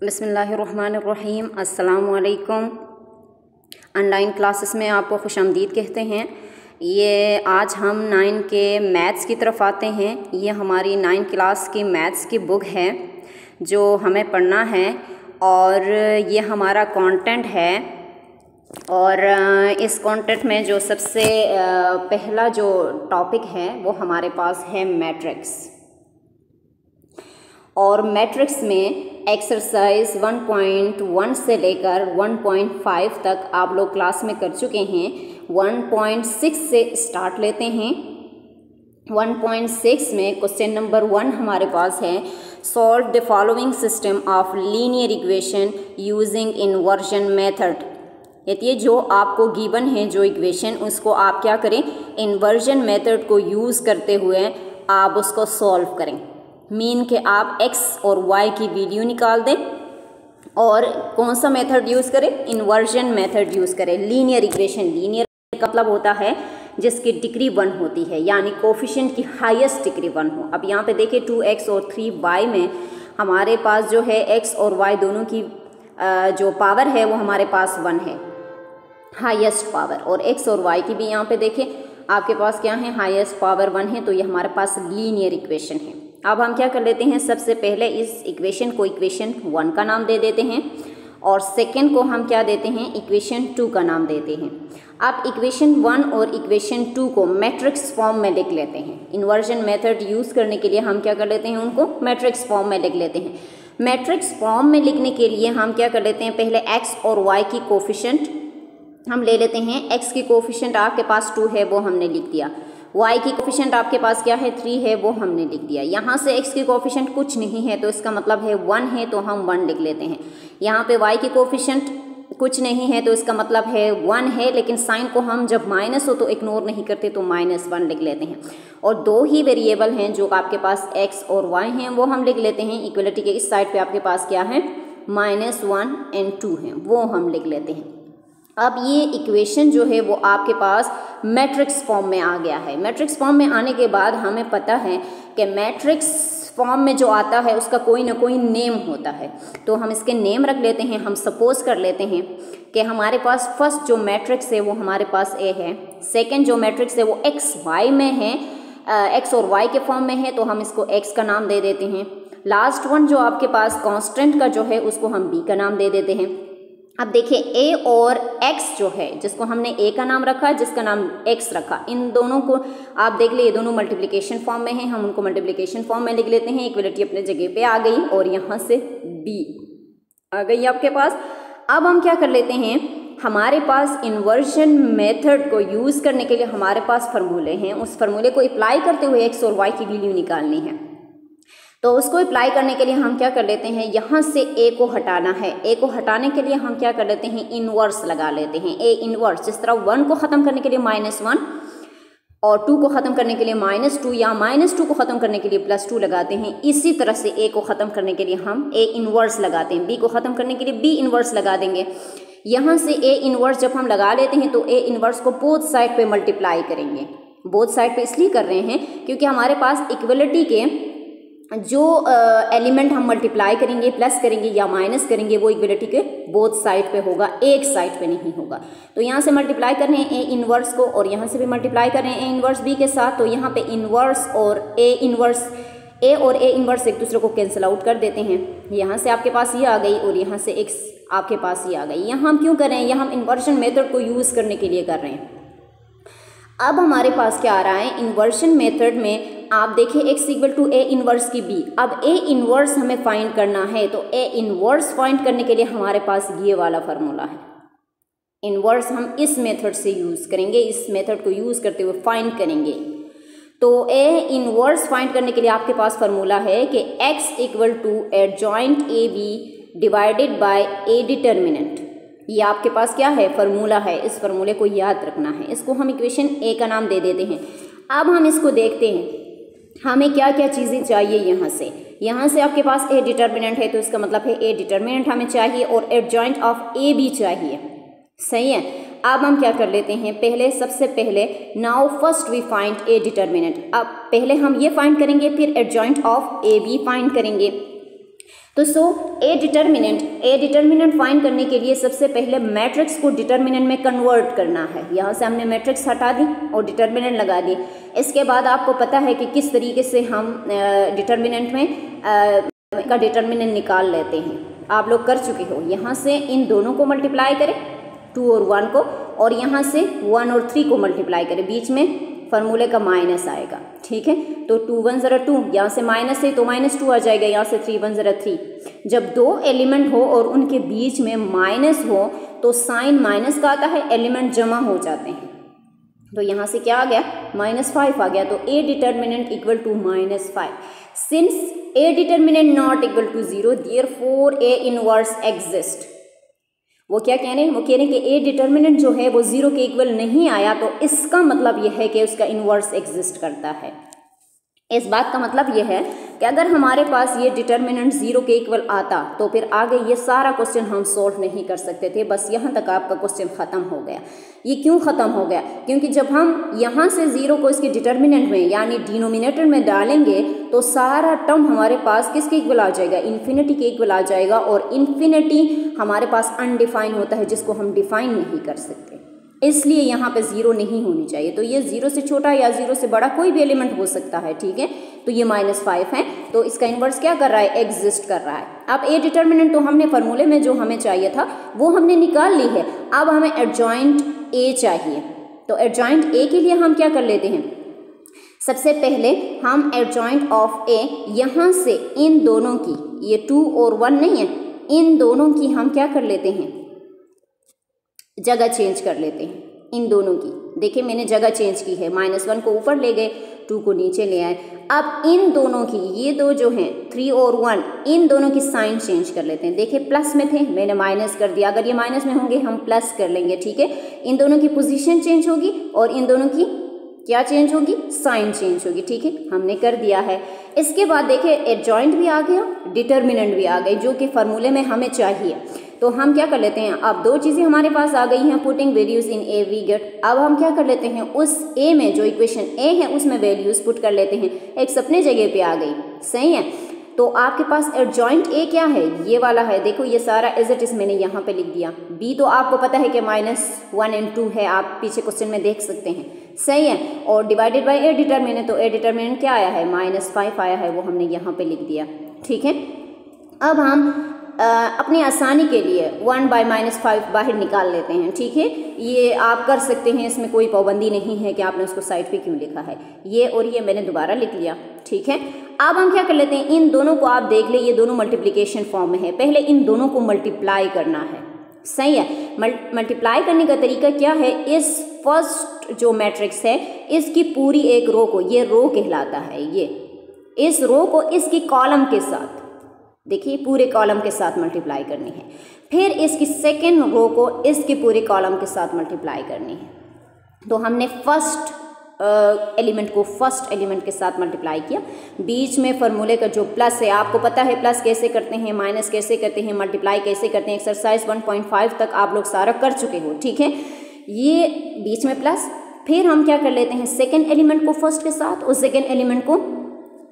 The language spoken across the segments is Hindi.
बिस्मिल्लाहिर्रहमानिर्रहीम। अस्सलामु अलैकुम। ऑनलाइन क्लासेस में आपको खुशामदीद कहते हैं। ये आज हम 9 के मैथ्स की तरफ आते हैं। ये हमारी 9 क्लास की मैथ्स की बुक है जो हमें पढ़ना है और ये हमारा कंटेंट है। और इस कंटेंट में जो सबसे पहला जो टॉपिक है वो हमारे पास है मैट्रिक्स। और मैट्रिक्स में एक्सरसाइज 1.1 से लेकर 1.5 तक आप लोग क्लास में कर चुके हैं। 1.6 से स्टार्ट लेते हैं। 1.6 में क्वेश्चन नंबर 1 हमारे पास है, solve the following system of linear equation using inversion method. ये जो आपको गिवन है जो इक्वेशन, उसको आप क्या करें, इन्वर्जन मेथड को यूज़ करते हुए आप उसको सॉल्व करें। मीन के आप x और y की वैल्यू निकाल दें और कौन सा मेथड यूज़ करें, इन्वर्जन मेथड यूज़ करें। लीनियर इक्वेशन, लीनियर का मतलब होता है जिसकी डिग्री 1 होती है, यानी कोफिशिएंट की हाईएस्ट डिग्री 1 हो। अब यहाँ पे देखिए 2x और 3y में हमारे पास जो है x और y दोनों की जो पावर है वो हमारे पास 1 है, हाईएस्ट पावर। और x और y की भी यहाँ पे देखिए आपके पास क्या है, हाईएस्ट पावर 1 है। तो ये हमारे पास लीनियर इक्वेशन है। अब हम क्या कर लेते हैं, सबसे पहले इस इक्वेशन को इक्वेशन 1 का नाम दे देते हैं और सेकंड को हम क्या देते हैं, इक्वेशन 2 का नाम देते हैं। अब इक्वेशन 1 और इक्वेशन 2 को मैट्रिक्स फॉर्म में लिख लेते हैं। इन्वर्जन मेथड यूज़ करने के लिए हम क्या कर लेते हैं, उनको मैट्रिक्स फॉर्म में लिख लेते हैं। मैट्रिक्स फॉर्म में लिखने के लिए हम क्या कर लेते हैं, पहले x और y की कोफिशिएंट हम ले लेते हैं। x की कोफिशिएंट आपके पास 2 है वो हमने लिख दिया, y की कोफिशिएंट आपके पास क्या है, 3 है वो हमने लिख दिया। यहाँ से x की कोफिशिएंट कुछ नहीं है तो इसका मतलब है 1 है तो हम 1 लिख लेते हैं। यहाँ पे y की कोफिशिएंट कुछ नहीं है तो इसका मतलब है 1 है, लेकिन साइन को हम जब माइनस हो तो इग्नोर नहीं करते तो -1 लिख लेते हैं। और 2 ही वेरिएबल हैं जो आपके पास x और y हैं वो हम लिख लेते हैं। इक्वलिटी के इस साइड पे आपके पास क्या है, -1 और 2 हैं वो हम लिख लेते हैं। अब ये इक्वेशन जो है वो आपके पास मैट्रिक्स फॉर्म में आ गया है। मैट्रिक्स फॉर्म में आने के बाद हमें पता है कि मैट्रिक्स फॉर्म में जो आता है उसका कोई ना कोई नेम होता है, तो हम इसके नेम रख लेते हैं। हम सपोज कर लेते हैं कि हमारे पास फर्स्ट जो मैट्रिक्स है वो हमारे पास A है, सेकंड जो मैट्रिक्स है वो x y में है, x और y के फॉर्म में है तो हम इसको x का नाम दे देते हैं। लास्ट वन जो आपके पास कांस्टेंट का जो है उसको हम b का नाम दे देते हैं। अब देखिए a और x जो है, जिसको हमने a का नाम रखा, जिसका नाम x रखा, इन दोनों को आप देख लिए, ये दोनों मल्टीप्लिकेशन फॉर्म में हैं, हम उनको मल्टीप्लिकेशन फॉर्म में लिख लेते हैं। इक्वलिटी अपने जगह पे आ गई और यहाँ से b आ गई आपके पास। अब हम क्या कर लेते हैं, हमारे पास इन्वर्जन मेथड को यूज़ करने के लिए हमारे पास फार्मूले हैं, उस फार्मूले को अप्लाई करते हुए x और y की वैल्यू निकालनी है। तो उसको अप्लाई करने के लिए हम क्या कर लेते हैं, यहाँ से a को हटाना है। a को हटाने के लिए हम क्या कर लेते हैं, इनवर्स लगा लेते हैं। a इनवर्स, जिस तरह 1 को ख़त्म करने के लिए -1 और 2 को ख़त्म करने के लिए -2 या -2 को ख़त्म करने के लिए +2 लगाते हैं, इसी तरह से a को ख़त्म करने के लिए हम a इनवर्स लगाते हैं। b को ख़त्म करने के लिए b इनवर्स लगा देंगे। यहाँ से a इनवर्स जब हम लगा लेते हैं तो a इनवर्स को बोथ साइड पे मल्टीप्लाई करेंगे। बोथ साइड पे इसलिए कर रहे हैं क्योंकि हमारे पास इक्वलिटी के जो एलिमेंट हम मल्टीप्लाई करेंगे, प्लस करेंगे या माइनस करेंगे, वो इक्वलिटी के बोथ साइड पे होगा, एक साइड पे नहीं होगा। तो यहाँ से मल्टीप्लाई कर रहे हैं ए इनवर्स को और यहाँ से भी मल्टीप्लाई कर रहे हैं ए इनवर्स बी के साथ। तो यहाँ पे इनवर्स और ए इनवर्स, ए और ए इनवर्स एक दूसरे को कैंसिल आउट कर देते हैं। यहाँ से आपके पास ये आ गई और यहाँ से एक्स आपके पास ये आ गई। यहाँ हम क्यों कर रहे हैं, यहाँ हम इन्वर्जन मेथड को यूज़ करने के लिए कर रहे हैं। अब हमारे पास क्या आ रहा है, इन्वर्जन मेथड में आप देखिए x equal to a inverse की b। अब a इनवर्स हमें फाइंड करना है तो a इनवर्स फाइंड करने के लिए हमारे पास ये वाला फार्मूला है। इनवर्स हम इस मेथड से यूज़ करेंगे, इस मेथड को यूज़ करते हुए फाइंड करेंगे। तो a इनवर्स फाइंड करने के लिए आपके पास फार्मूला है कि x equal to adjoint A B divided by a determinant. ये आपके पास क्या है, फार्मूला है। इस फार्मूले को याद रखना है। इसको हम इक्वेशन a का नाम दे देते हैं। अब हम इसको देखते हैं हमें क्या क्या चीज़ें चाहिए। यहाँ से आपके पास a डिटर्मिनेंट है तो इसका मतलब है a डिटर्मिनेंट हमें चाहिए और एडजॉइंट ऑफ a भी चाहिए, सही है। अब हम क्या कर लेते हैं, पहले सबसे पहले now first we find a determinant. अब पहले हम ये फाइंड करेंगे, फिर एडजॉइंट ऑफ a भी फाइंड करेंगे। तो ए डिटर्मिनेंट फाइंड करने के लिए सबसे पहले मैट्रिक्स को डिटर्मिनेंट में कन्वर्ट करना है। यहाँ से हमने मैट्रिक्स हटा दी और डिटर्मिनेंट लगा दी। इसके बाद आपको पता है कि किस तरीके से हम डिटर्मिनेंट में का डिटर्मिनेंट निकाल लेते हैं, आप लोग कर चुके हो। यहाँ से इन दोनों को मल्टीप्लाई करें 2 और 1 को, और यहाँ से 1 और 3 को मल्टीप्लाई करें, बीच में फार्मूले का माइनस आएगा, ठीक है। तो 2 1 ज़रा 2, यहाँ से माइनस है तो -2 आ जाएगा, यहाँ से 3 1 ज़रा 3। जब दो एलिमेंट हो और उनके बीच में माइनस हो तो साइन माइनस का आता है, एलिमेंट जमा हो जाते हैं। तो यहाँ से क्या आ गया, -5 आ गया। तो A determinant equal to -5। Since A determinant not equal to 0, therefore A inverse exist. वो क्या कह रहे हैं, वो कह रहे हैं कि ए डिटर्मिनेंट जो है वो 0 के इक्वल नहीं आया, तो इसका मतलब यह है कि उसका इन्वर्स एग्जिस्ट करता है। इस बात का मतलब यह है कि अगर हमारे पास ये डिटर्मिनेंट 0 के इक्वल आता तो फिर आगे ये सारा क्वेश्चन हम सॉल्व नहीं कर सकते थे, बस यहाँ तक आपका क्वेश्चन ख़त्म हो गया। ये क्यों ख़त्म हो गया, क्योंकि जब हम यहाँ से 0 को इसके डिटर्मिनेंट में यानी डिनोमिनेटर में डालेंगे तो सारा टर्म हमारे पास किसके इक्वल आ जाएगा, इन्फिनिटी के इक्वल आ जाएगा। और इन्फिनिटी हमारे पास अनडिफाइन होता है, जिसको हम डिफाइन नहीं कर सकते, इसलिए यहाँ पे 0 नहीं होनी चाहिए। तो ये 0 से छोटा या 0 से बड़ा कोई भी एलिमेंट हो सकता है, ठीक है। तो ये -5 है, तो इसका इन्वर्स क्या कर रहा है, एग्जिस्ट कर रहा है। अब ए डिटर्मिनेंट तो हमने फार्मूले में जो हमें चाहिए था वो हमने निकाल ली है, अब हमें एडजॉइंट ए चाहिए। तो एडजॉइंट ए के लिए हम क्या कर लेते हैं, सबसे पहले हम एडजॉइंट ऑफ ए, यहाँ से इन दोनों की, ये 2 और 1 नहीं है, इन दोनों की हम क्या कर लेते हैं, जगह चेंज कर लेते हैं इन दोनों की। देखिए मैंने जगह चेंज की है, -1 को ऊपर ले गए, 2 को नीचे ले आए। अब इन दोनों की, ये दो जो हैं 3 और 1, इन दोनों की साइन चेंज कर लेते हैं। देखिए प्लस में थे, मैंने माइनस कर दिया, अगर ये माइनस में होंगे हम प्लस कर लेंगे, ठीक है। इन दोनों की पोजीशन चेंज होगी और इन दोनों की क्या चेंज होगी, साइन चेंज होगी, ठीक है, हमने कर दिया है। इसके बाद देखिए एडजॉइंट भी आ गया, डिटर्मिनेंट भी आ गई, जो कि फार्मूले में हमें चाहिए। तो हम क्या कर लेते हैं, अब दो चीज़ें हमारे पास आ गई हैं, putting values in A we get. अब हम क्या कर लेते हैं, उस ए में जो इक्वेशन ए है उसमें वैल्यूज पुट कर लेते हैं, x अपने जगह पे आ गई, सही है। तो आपके पास एडजॉइंट ए क्या है, ये वाला है, देखो ये सारा एज इट इज मैंने यहाँ पे लिख दिया। बी तो आपको पता है कि -1 और 2 है, आप पीछे क्वेश्चन में देख सकते हैं, सही है। और डिवाइडेड बाय ए डिटर्मिनेंट, तो ए डिटर्मिनेंट क्या आया है, -5 आया है, वो हमने यहाँ पे लिख दिया, ठीक है। अब हम अपनी आसानी के लिए 1/-5 बाहर निकाल लेते हैं, ठीक है। ये आप कर सकते हैं, इसमें कोई पाबंदी नहीं है कि आपने उसको साइड पे क्यों लिखा है, ये और ये मैंने दोबारा लिख लिया, ठीक है। अब हम क्या कर लेते हैं, इन दोनों को आप देख ले, ये दोनों मल्टीप्लिकेशन फॉर्म में है, पहले इन दोनों को मल्टीप्लाई करना है, सही है। मल्टीप्लाई करने का तरीका क्या है, इस फर्स्ट जो मैट्रिक्स है इसकी पूरी एक रो को, ये रो कहलाता है, ये इस रो को इसकी कॉलम के साथ, देखिए पूरे कॉलम के साथ मल्टीप्लाई करनी है। फिर इसकी सेकेंड रो को इसके पूरे कॉलम के साथ मल्टीप्लाई करनी है। तो हमने फर्स्ट एलिमेंट को फर्स्ट एलिमेंट के साथ मल्टीप्लाई किया, बीच में फार्मूले का जो प्लस है, आपको पता है प्लस कैसे करते हैं, माइनस कैसे करते हैं, मल्टीप्लाई कैसे करते हैं, एक्सरसाइज 1.5 तक आप लोग सारा कर चुके हो, ठीक है। ये बीच में प्लस, फिर हम क्या कर लेते हैं, सेकेंड एलिमेंट को फर्स्ट के साथ और सेकेंड एलिमेंट को,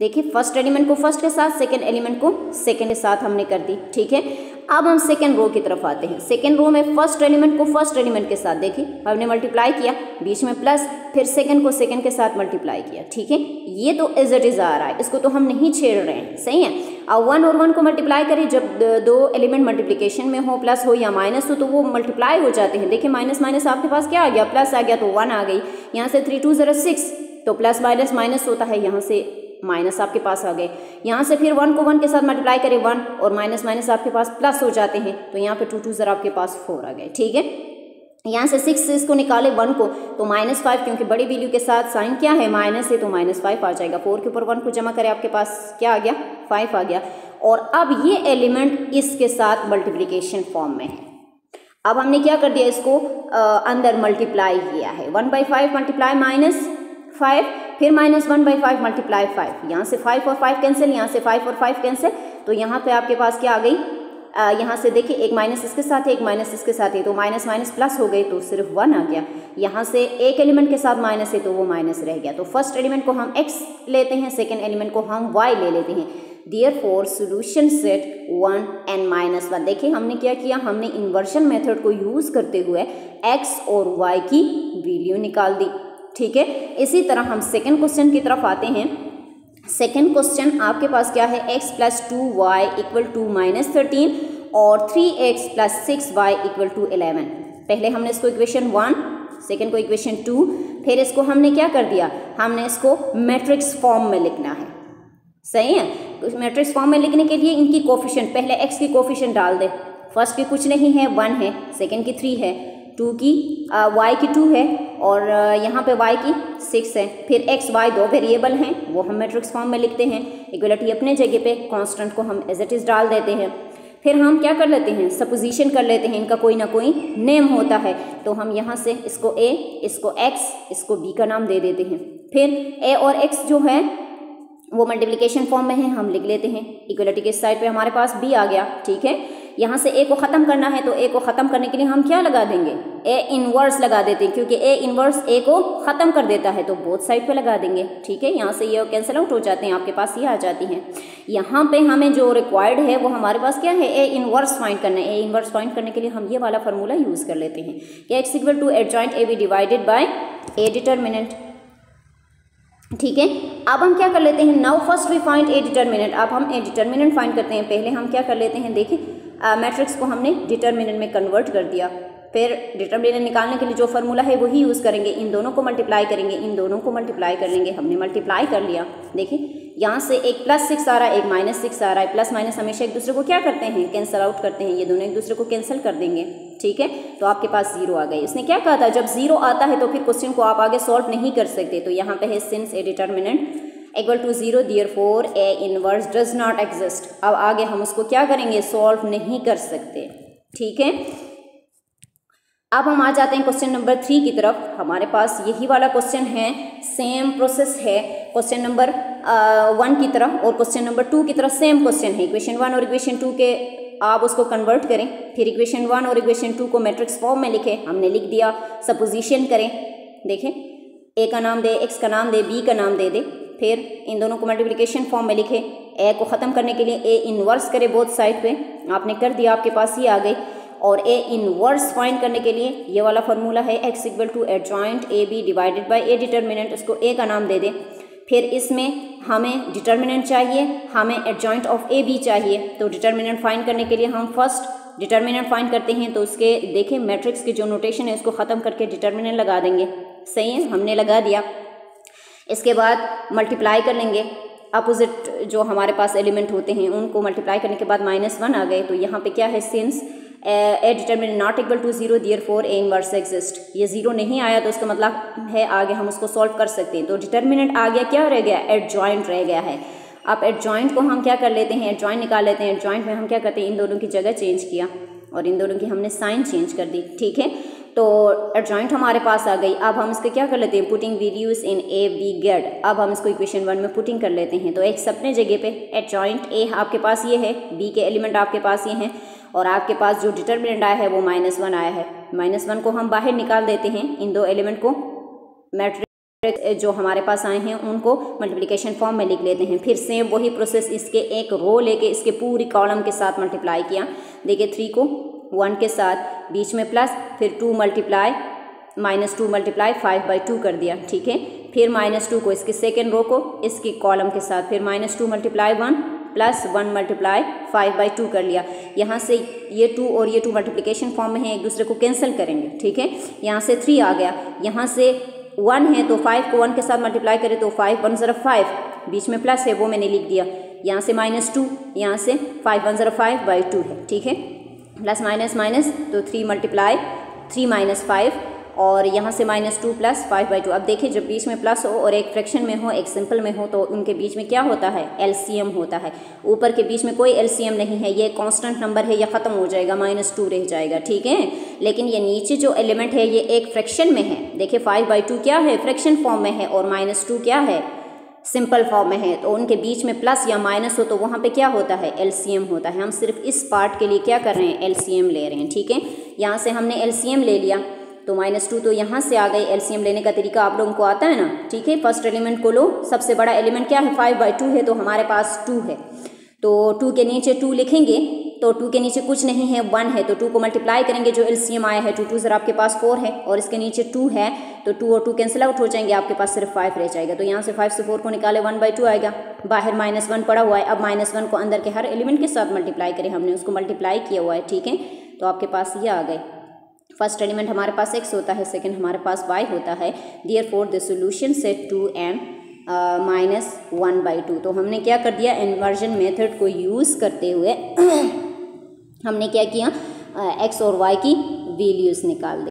देखिए फर्स्ट एलिमेंट को फर्स्ट के साथ, सेकेंड एलिमेंट को सेकेंड के साथ हमने कर दी, ठीक है। अब हम सेकेंड रो की तरफ आते हैं, सेकेंड रो में फर्स्ट एलिमेंट को फर्स्ट एलिमेंट के साथ, देखिए हमने मल्टीप्लाई किया, बीच में प्लस, फिर सेकेंड को सेकेंड के साथ मल्टीप्लाई किया, ठीक है। ये तो एज इट इज आ रहा है, इसको तो हम नहीं छेड़ रहे हैं, सही है। अब 1 और 1 को मल्टीप्लाई करें, जब दो एलिमेंट मल्टीप्लिकेशन में हो, प्लस हो या माइनस हो, तो वो मल्टीप्लाई हो जाते हैं। देखिए माइनस माइनस आपके पास क्या आ गया, प्लस आ गया, तो 1 आ गई, यहाँ से 3 2 0 6, तो प्लस माइनस माइनस होता है, यहाँ से माइनस आपके पास आ गए। यहाँ से फिर 1 को 1 के साथ मल्टीप्लाई करें, 1 और माइनस माइनस आपके पास प्लस हो जाते हैं, तो यहाँ पे 2 2 0 आपके पास 4 आ गए, ठीक है। यहाँ से 6 से इसको निकाले 1 को, तो -5, क्योंकि बड़ी वैल्यू के साथ साइन क्या है, माइनस है, तो -5 आ जाएगा। 4 के ऊपर 1 को जमा करें, आपके पास क्या आ गया, 5 आ गया। और अब ये एलिमेंट इसके साथ मल्टीप्लिकेशन फॉर्म में है। अब हमने क्या कर दिया, इसको अंदर मल्टीप्लाई किया है, 1/5 मल्टीप्लाई -5, फिर -1/5 मल्टीप्लाई 5, यहाँ से 5 और 5 कैंसिल, यहाँ से 5 और 5 कैंसिल, तो यहाँ पे आपके पास क्या आ गई, यहाँ से देखिए एक माइनस इसके साथ है, एक माइनस इसके साथ है, तो माइनस माइनस प्लस हो गई, तो सिर्फ 1 आ गया। यहाँ से एक एलिमेंट के साथ माइनस है, तो वो माइनस रह गया। तो फर्स्ट एलिमेंट को हम x लेते हैं, सेकेंड एलिमेंट को हम y ले लेते हैं। Therefore solution set 1 and -1। देखिए हमने क्या किया, हमने इन्वर्जन मेथड को यूज़ करते हुए x और y की वैल्यू निकाल दी। ठीक है, इसी तरह हम सेकेंड क्वेश्चन की तरफ आते हैं। सेकेंड क्वेश्चन आपके पास क्या है, x + 2y = -13 और 3x + 6y = 11। पहले हमने इसको इक्वेशन 1, सेकेंड को इक्वेशन 2, फिर इसको हमने क्या कर दिया, हमने इसको मैट्रिक्स फॉर्म में लिखना है। सही है, मैट्रिक्स फॉर्म में लिखने के लिए इनकी कोफिशिएंट, पहले x की कोफिशिएंट डाल दे। फर्स्ट की कुछ नहीं है 1 है, सेकेंड की 3 है, y की 2 है और यहाँ पे y की 6 है। फिर x y दो वेरिएबल हैं, वो हम मैट्रिक्स फॉर्म में लिखते हैं। इक्वलिटी अपने जगह पे, कांस्टेंट को हम एज इट इज डाल देते हैं। फिर हम क्या कर लेते हैं, सपोजिशन कर लेते हैं, इनका कोई ना कोई नेम होता है। तो हम यहाँ से इसको a, इसको x, इसको b का नाम दे देते हैं। फिर a और x जो है वो मल्टीप्लिकेशन फॉर्म में है, हम लिख लेते हैं। इक्वलिटी के साइड पे हमारे पास b आ गया। ठीक है, यहाँ से a को ख़त्म करना है तो a को ख़त्म करने के लिए हम क्या लगा देंगे, a इनवर्स लगा देते हैं, क्योंकि a इनवर्स a को ख़त्म कर देता है, तो बोथ साइड पे लगा देंगे। ठीक है, यहाँ से ये कैंसिल आउट हो जाते हैं, आपके पास ये आ जाती हैं। यहाँ पे हमें जो रिक्वायर्ड है वो हमारे पास क्या है, a इनवर्स फाइंड करना है। a इनवर्स फाइंड करने के लिए हम ये वाला फार्मूला यूज़ कर लेते हैं कि x = adjoint ab divided by a determinant. ठीक है, अब हम क्या कर लेते हैं, now first we find A determinant. अब हम ए डिटर्मिनेंट फाइंड करते हैं। पहले हम क्या कर लेते हैं, देखिए मैट्रिक्स को हमने डिटर्मिनेंट में कन्वर्ट कर दिया। फिर डिटर्मिनेंट निकालने के लिए जो फार्मूला है वही यूज़ करेंगे, इन दोनों को मल्टीप्लाई करेंगे, इन दोनों को मल्टीप्लाई कर लेंगे। हमने मल्टीप्लाई कर लिया, देखिए यहाँ से एक +6 आ रहा है, एक -6 आ रहा है। प्लस माइनस हमेशा एक दूसरे को क्या करते हैं, कैंसिल आउट करते हैं, ये दोनों एक दूसरे को कैंसिल कर देंगे। ठीक है, तो आपके पास 0 आ गई। इसने क्या कहा था, जब 0 आता है तो फिर क्वेश्चन को आप आगे सॉल्व नहीं कर सकते। तो यहाँ पे है since A determinant = 0 therefore A inverse does not exist. अब आगे हम उसको क्या करेंगे, सॉल्व नहीं कर सकते। ठीक है, अब हम आ जाते हैं क्वेश्चन नंबर 3 की तरफ। हमारे पास यही वाला क्वेश्चन है, सेम प्रोसेस है क्वेश्चन नंबर 1 की तरफ और क्वेश्चन नंबर 2 की तरफ सेम क्वेश्चन है। इक्वेशन 1 और इक्वेशन 2 के आप उसको कन्वर्ट करें, फिर इक्वेशन 1 और इक्वेशन 2 को मैट्रिक्स फॉर्म में लिखें। हमने लिख दिया, सपोजिशन करें, देखें a का नाम दे, x का नाम दे, b का नाम दे दे। फिर इन दोनों को मल्टीप्लिकेशन फॉर्म में लिखें। a को ख़त्म करने के लिए a इनवर्स करें बोथ साइड पे, आपने कर दिया, आपके पास ये आ गई। और a इनवर्स फाइंड करने के लिए ये वाला फार्मूला है, x = adjoint ab divided by a determinant, उसको a का नाम दे दें। फिर इसमें हमें डिटर्मिनेंट चाहिए, हमें एडजॉइंट ऑफ ए बी चाहिए। तो डिटर्मिनेंट फाइंड करने के लिए हम फर्स्ट डिटर्मिनेंट फाइंड करते हैं। तो उसके देखें मैट्रिक्स की जो नोटेशन है उसको ख़त्म करके डिटर्मिनेंट लगा देंगे। सही है, हमने लगा दिया। इसके बाद मल्टीप्लाई कर लेंगे, अपोजिट जो हमारे पास एलिमेंट होते हैं उनको मल्टीप्लाई करने के बाद -1 आ गए। तो यहाँ पे क्या है, since A determinant not = 0 therefore A inverse exist. ये 0 नहीं आया तो उसका मतलब है आगे हम उसको सॉल्व कर सकते हैं। तो डिटर्मिनेंट आ गया, क्या रह गया, एडजॉइंट रह गया है। अब एडजॉइंट को हम क्या कर लेते हैं, एडजॉइंट निकाल लेते हैं। एडजॉइंट में हम क्या करते हैं, इन दोनों की जगह चेंज किया और इन दोनों की हमने साइन चेंज कर दी। ठीक है, तो एडजॉइंट हमारे पास आ गई। अब हम इसके क्या कर लेते हैं, putting values in A B get. अब हम इसको इक्वेशन 1 में पुटिंग कर लेते हैं। तो x अपने जगह पे, एडजॉइंट ए आपके पास ये है, b के एलिमेंट आपके पास ये हैं और आपके पास जो डिटर्मिनेंट आया है वो -1 आया है। -1 को हम बाहर निकाल देते हैं, इन दो एलिमेंट को मैट्रिक्स जो हमारे पास आए हैं उनको मल्टीप्लिकेशन फॉर्म में लिख लेते हैं। फिर सेम वही प्रोसेस, इसके एक रो लेके इसके पूरी कॉलम के साथ मल्टीप्लाई किया। देखिए 3 को 1 के साथ, बीच में प्लस, फिर 2 मल्टीप्लाई -2 मल्टीप्लाई 5/2 कर दिया। ठीक है, फिर -2 को इसके सेकेंड रो को इसकी कॉलम के साथ, फिर -2 मल्टीप्लाई 1 प्लस 1 मल्टीप्लाई 5/2 कर लिया। यहाँ से ये 2 और ये 2 मल्टीप्लिकेशन फॉर्म में है, एक दूसरे को कैंसिल करेंगे। ठीक है, यहाँ से 3 आ गया, यहाँ से 1 है तो 5 को 1 के साथ मल्टीप्लाई करें तो 5 1 0 5, बीच में प्लस है वो मैंने लिख दिया। यहाँ से -2, यहाँ से 5 1 0 5/2 है। ठीक है, प्लस माइनस माइनस तो 3 मल्टीप्लाई 3 - 5 और यहाँ से -2 प्लस 5/2। अब देखिए जब बीच में प्लस हो और एक फ्रैक्शन में हो, एक सिंपल में हो, तो उनके बीच में क्या होता है, एलसीएम होता है। ऊपर के बीच में कोई एलसीएम नहीं है, ये कांस्टेंट नंबर है, ये ख़त्म हो जाएगा, -2 रह जाएगा। ठीक है, लेकिन ये नीचे जो एलिमेंट है ये एक फ्रैक्शन में है। देखिए 5/2 क्या है, फ्रैक्शन फॉर्म में है, और -2 क्या है, सिंपल फॉर्म में है। तो उनके बीच में प्लस या माइनस हो तो वहाँ पे क्या होता है, एलसीएम होता है। हम सिर्फ इस पार्ट के लिए क्या कर रहे हैं, एलसीएम ले रहे हैं। ठीक है, यहाँ से हमने एलसीएम ले लिया तो -2 तो यहाँ से आ गई। एलसीएम लेने का तरीका आप लोगों को आता है ना। ठीक है, फर्स्ट एलिमेंट को लो, सबसे बड़ा एलिमेंट क्या है, 5/2 है तो हमारे पास 2 है। तो 2 के नीचे 2 लिखेंगे तो 2 के नीचे कुछ नहीं है, 1 है, तो 2 को मल्टीप्लाई करेंगे, जो एलसीएम आया है 2 2 ज़रा आपके पास 4 है और इसके नीचे 2 है, तो 2 और 2 कैंसिल आउट हो जाएंगे, आपके पास सिर्फ 5 रह जाएगा। तो यहाँ से 5 से 4 को निकाले 1/2 आएगा, बाहर -1 पड़ा हुआ है। अब -1 को अंदर के हर एलिमेंट के साथ मल्टीप्लाई करें, हमने उसको मल्टीप्लाई किया हुआ है, ठीक है। तो आपके पास ये आ गए, फर्स्ट एलिमेंट हमारे पास x होता है, सेकंड हमारे पास y होता है। Therefore the solution set 2n -1/2। तो हमने क्या कर दिया, इन्वर्जन मेथड को यूज़ करते हुए हमने क्या किया, x और y की वैल्यूज़ निकाल दी।